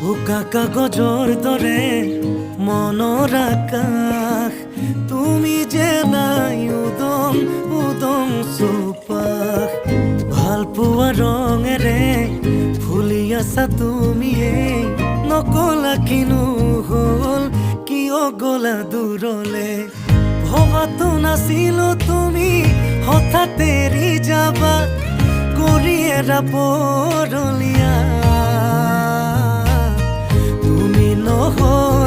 বোকা কাগজৰ দৰে মনৰ আকাশ তুমি যে নাই উদং উদং চৌপাশ ভাল পোৱা ৰঙেৰে ফুলি আছা তুমিয়ে নকলা কিনো হ'ল কিয় গলা দূৰলে ভবাতো নাছিলো তুমি হঠাৎ এৰি যাবা কৰি এৰা পৰলীয়া তুমি নহয়